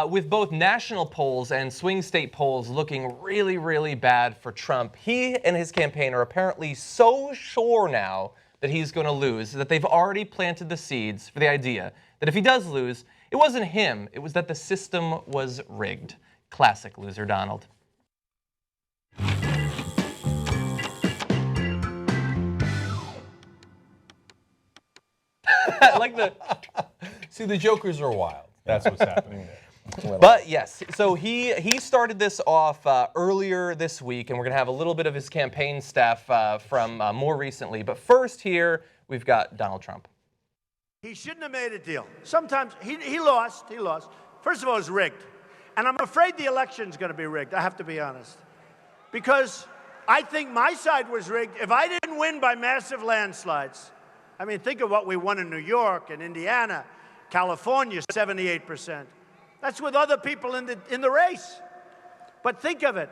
With both national polls and swing state polls looking really, really bad for Trump, he and his campaign are apparently so sure now that he's going to lose that they've already planted the seeds for the idea that if he does lose, it wasn't him, it was that the system was rigged. Classic loser Donald. I like the... See, the jokers are wild. That's what's happening there. But yes, so he started this off earlier this week, and we're going to have a little bit of his campaign staff from more recently. But first here, we've got Donald Trump. He shouldn't have made a deal. Sometimes he lost. First of all, it was rigged. And I'm afraid the election's going to be rigged, I have to be honest. Because I think my side was rigged. If I didn't win by massive landslides, I mean, think of what we won in New York and Indiana, California, 78%. That's with other people in the race. But think of it.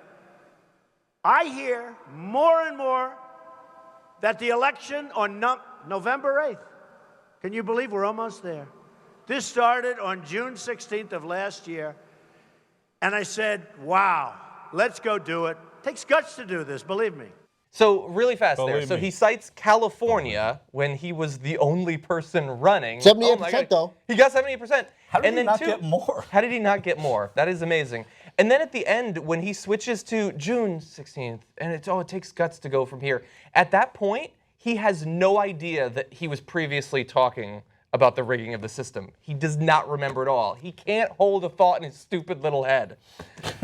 I hear more and more that the election on November 8th, can you believe we're almost there? This started on June 16th of last year. And I said, wow, let's go do it. Takes guts to do this, believe me. So really fast there. So he cites California when he was the only person running. 78% though. He got 78%. How did he not get more? How did he not get more? That is amazing. And then at the end, when he switches to June 16th, and it takes guts to go from here. At that point, he has no idea that he was previously talking about the rigging of the system. He does not remember at all. He can't hold a thought in his stupid little head.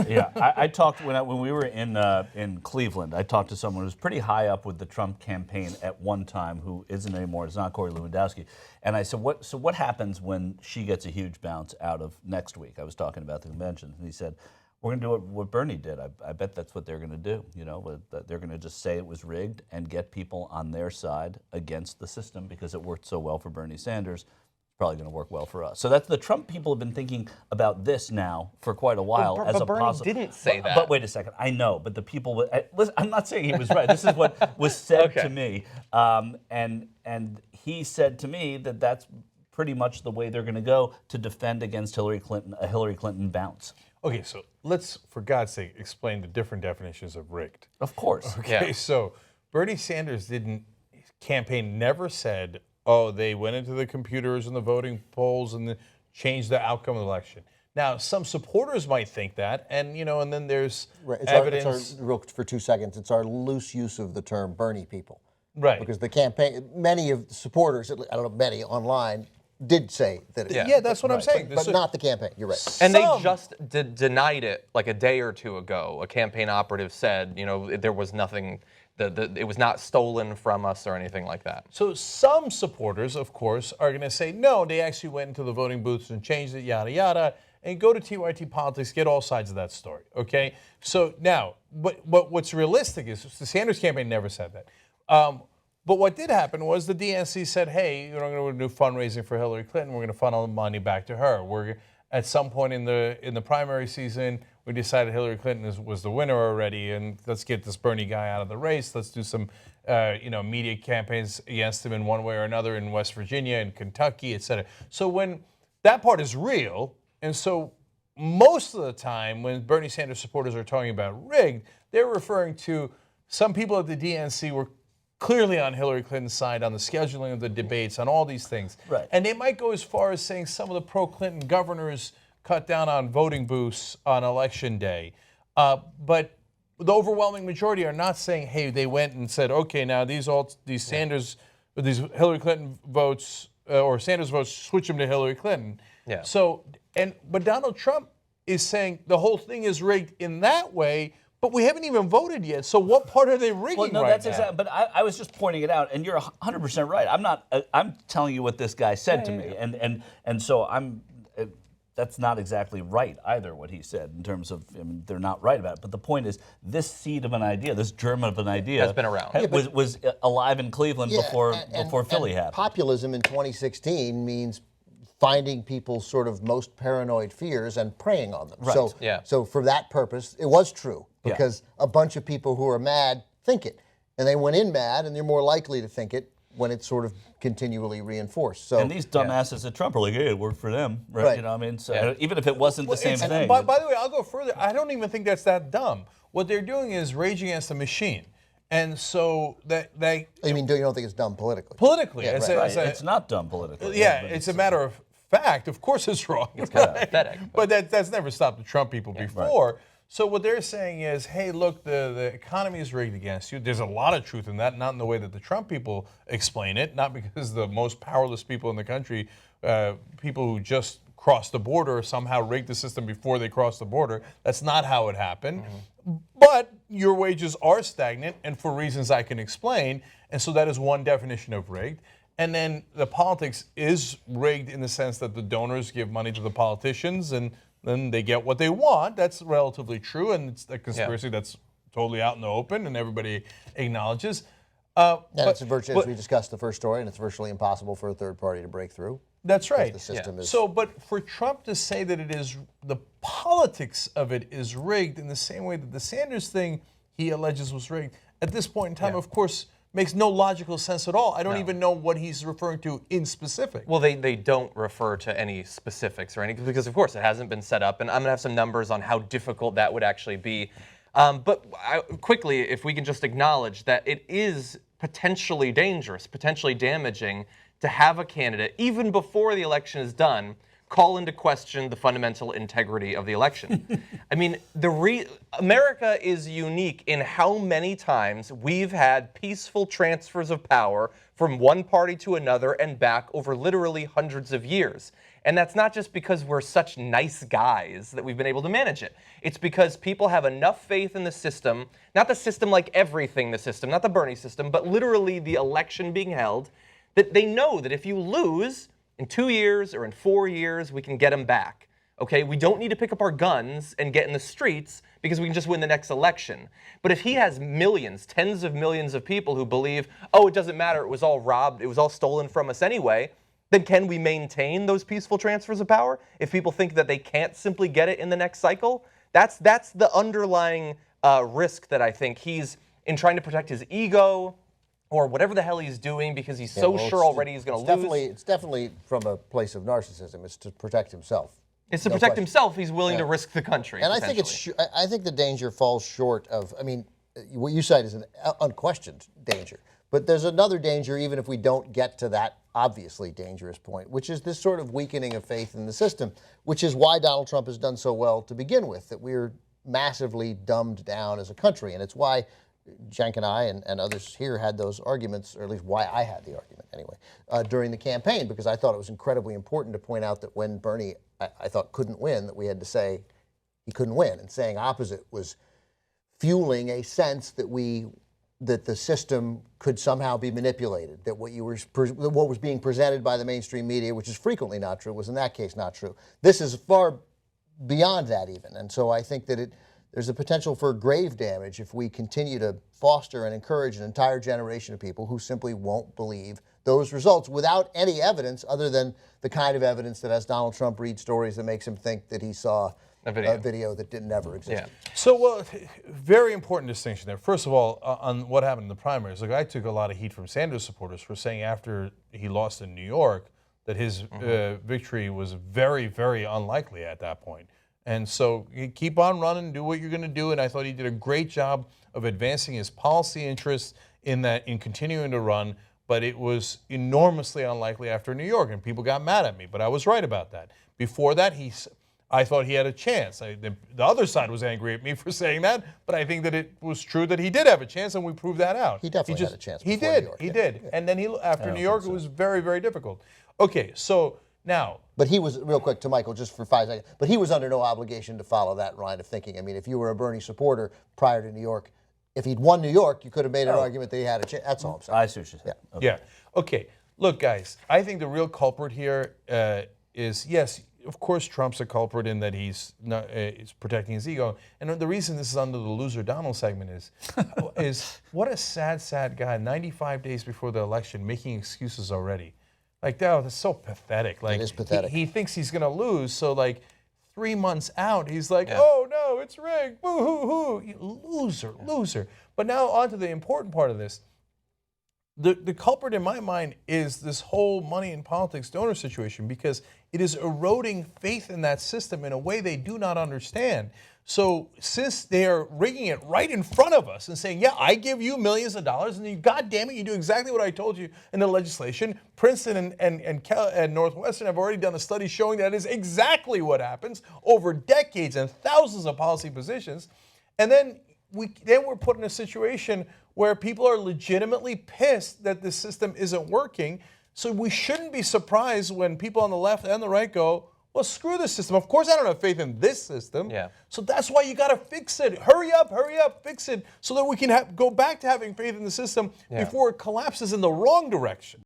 Yeah, I talked when we were in Cleveland. I talked to someone who was pretty high up with the Trump campaign at one time, who isn't anymore. It's not Corey Lewandowski. And I said, what happens when she gets a huge bounce out of next week? I was talking about the convention, and he said, we're going to do what Bernie did. I bet that's what they're going to do. You know, they're going to just say it was rigged and get people on their side against the system because it worked so well for Bernie Sanders. It's probably going to work well for us. So that's the Trump people have been thinking about this now for quite a while. But Bernie didn't say that. But wait a second. I know, but the people. Listen, I'm not saying he was right. This is what was said to me, and he said to me that that's pretty much the way they're going to go to defend against Hillary Clinton, a Hillary Clinton bounce. Okay, so let's, for God's sake, explain the different definitions of rigged. Of course. Okay, so Bernie Sanders his campaign never said, oh, they went into the computers and the voting polls and changed the outcome of the election. Now, some supporters might think that, and and then there's evidence. For 2 seconds, it's our loose use of the term Bernie people. Right. Because the campaign, many of the supporters, I don't know, many online, did say that. Yeah, that's what I'm saying. But not the campaign. You're right. And they just denied it like a day or two ago. A campaign operative said, there was nothing, it was not stolen from us or anything like that. So some supporters, of course, are going to say, no, they actually went into the voting booths and changed it, yada, yada, and go to TYT Politics, get all sides of that story, okay? So now, what's realistic is the Sanders campaign never said that. But what did happen was the DNC said, hey, we're going to do fundraising for Hillary Clinton. We're going to funnel the money back to her. At some point in the primary season, we decided Hillary Clinton was the winner already, and let's get this Bernie guy out of the race. Let's do some media campaigns against him in one way or another in West Virginia and Kentucky, et cetera. So when that part is real, and so most of the time when Bernie Sanders supporters are talking about rigged, they're referring to some people at the DNC were clearly on Hillary Clinton's side on the scheduling of the debates, on all these things. Right. And they might go as far as saying some of the pro-Clinton governors cut down on voting booths on Election Day. But the overwhelming majority are not saying, hey, they went and said, okay, now these Hillary Clinton votes or Sanders votes, switch them to Hillary Clinton. Yeah. So, but Donald Trump is saying the whole thing is rigged in that way, but we haven't even voted yet. So what part are they rigging right now? Exactly. But I was just pointing it out, and you're 100% right. I'm telling you what this guy said to me, and so that's not exactly right either. What he said in terms of they're not right about it. But the point is, this seed of an idea, this germ of an idea, has been around. Was alive in Cleveland before Philly happened. Populism in 2016 means finding people's sort of most paranoid fears and preying on them. Right. So for that purpose, it was true because a bunch of people who are mad think it. And they went in mad, and they're more likely to think it when it's sort of continually reinforced. So, And these dumbasses at Trump are like, hey, it worked for them, right? Right. You know, I mean, so even if it wasn't the same And thing. by the way, I'll go further. I don't even think that's that dumb. What they're doing is rage against the machine. And so they you mean, you don't think it's dumb politically? politically, Yeah, as right. a- Right, as a- it's not dumb politically. yeah, but it's a matter of fact. Of course it's wrong. It's kind of pathetic, But that's never stopped the Trump people before. So what they're saying is, hey, look, the economy is rigged against you. There's a lot of truth in that, not in the way that the Trump people explain it, not because the most powerless people in the country, people who just crossed the border, somehow rigged the system before they crossed the border. That's not how it happened. But your wages are stagnant, and for reasons I can explain. And so that is one definition of rigged. And then the politics is rigged in the sense that the donors give money to the politicians, and then they get what they want. That's relatively true, and it's a conspiracy that's totally out in the open, and everybody acknowledges. And it's virtually, as we discussed the first story, and it's virtually impossible for a third party to break through. That's right. The system is So, but for Trump to say that it is, the politics of it is rigged in the same way that the Sanders thing he alleges was rigged, at this point in time, of course, makes no logical sense at all. I don't even know what he's referring to in specific. Well, they don't refer to any specifics or anything because, of course, it hasn't been set up. And I'm going to have some numbers on how difficult that would actually be. But quickly, if we can just acknowledge that it is potentially dangerous, potentially damaging to have a candidate, even before the election is done, call into question the fundamental integrity of the election. I mean, America is unique in how many times we've had peaceful transfers of power from one party to another and back over literally hundreds of years. And that's not just because we're such nice guys that we've been able to manage it. It's because people have enough faith in the system, not the system like everything the system, not the Bernie system, but literally the election being held, that they know that if you lose in 2 years or in 4 years, we can get them back. Okay, we don't need to pick up our guns and get in the streets because we can just win the next election. But if he has millions, tens of millions of people who believe, oh, it doesn't matter, it was all robbed, it was all stolen from us anyway, then can we maintain those peaceful transfers of power if people think that they can't simply get it in the next cycle? That's the underlying risk that I think he's in trying to protect his ego or whatever the hell he's doing because he's sure already he's going to lose. It's definitely from a place of narcissism. It's to protect himself. It's to protect himself. He's willing to risk the country. And I think I think the danger falls short of. I mean, what you cite is an unquestioned danger, but there's another danger even if we don't get to that obviously dangerous point, which is this sort of weakening of faith in the system, which is why Donald Trump has done so well to begin with. That we're massively dumbed down as a country, and it's why Cenk and I and others here had those arguments, or at least why I had the argument anyway, during the campaign, because I thought it was incredibly important to point out that when Bernie, I thought, couldn't win, that we had to say he couldn't win, and saying opposite was fueling a sense that the system could somehow be manipulated, that what was being presented by the mainstream media, which is frequently not true, was in that case not true. This is far beyond that even, and so I think that there's a potential for grave damage if we continue to foster and encourage an entire generation of people who simply won't believe those results without any evidence other than the kind of evidence that has Donald Trump read stories that makes him think that he saw a video that never existed. Yeah. So, well, very important distinction there. First of all, on what happened in the primaries, like I took a lot of heat from Sanders supporters for saying after he lost in New York that his victory was very, very unlikely at that point. And so you keep on running, do what you're going to do. And I thought he did a great job of advancing his policy interests in continuing to run. But it was enormously unlikely after New York, and people got mad at me. But I was right about that. Before that, I thought he had a chance. The other side was angry at me for saying that, but I think that it was true that he did have a chance, and we proved that out. He definitely had a chance. He before did. New York, He did. And then after New York, it was very, very difficult. Okay, so now. But he was, real quick to Michael, just for 5 seconds, but he was under no obligation to follow that line of thinking. I mean, if you were a Bernie supporter prior to New York, if he'd won New York, you could have made an argument that he had a chance. That's all I'm saying. I see what you're saying. Yeah. Okay. Yeah. Okay. Look, guys, I think the real culprit here is, yes, of course, Trump's a culprit in that he's protecting his ego. And the reason this is under the loser Donald segment is what a sad, sad guy, 95 days before the election, making excuses already. Like, that's so pathetic. Like, it is pathetic. He thinks he's going to lose, so, like, 3 months out, he's like, oh, no, it's rigged. Boo-hoo-hoo. Loser. But now on to the important part of this. The culprit in my mind is this whole money in politics donor situation, because it is eroding faith in that system in a way they do not understand. So since they are rigging it right in front of us and saying, yeah, I give you millions of dollars, and you, God damn it, you do exactly what I told you in the legislation. Princeton and Northwestern have already done a study showing that is exactly what happens over decades and thousands of policy positions. And then we're put in a situation where people are legitimately pissed that the system isn't working. So we shouldn't be surprised when people on the left and the right go, well, screw the system. Of course I don't have faith in this system. Yeah. So that's why you got to fix it. Hurry up, fix it, so that we can go back to having faith in the system before it collapses in the wrong direction.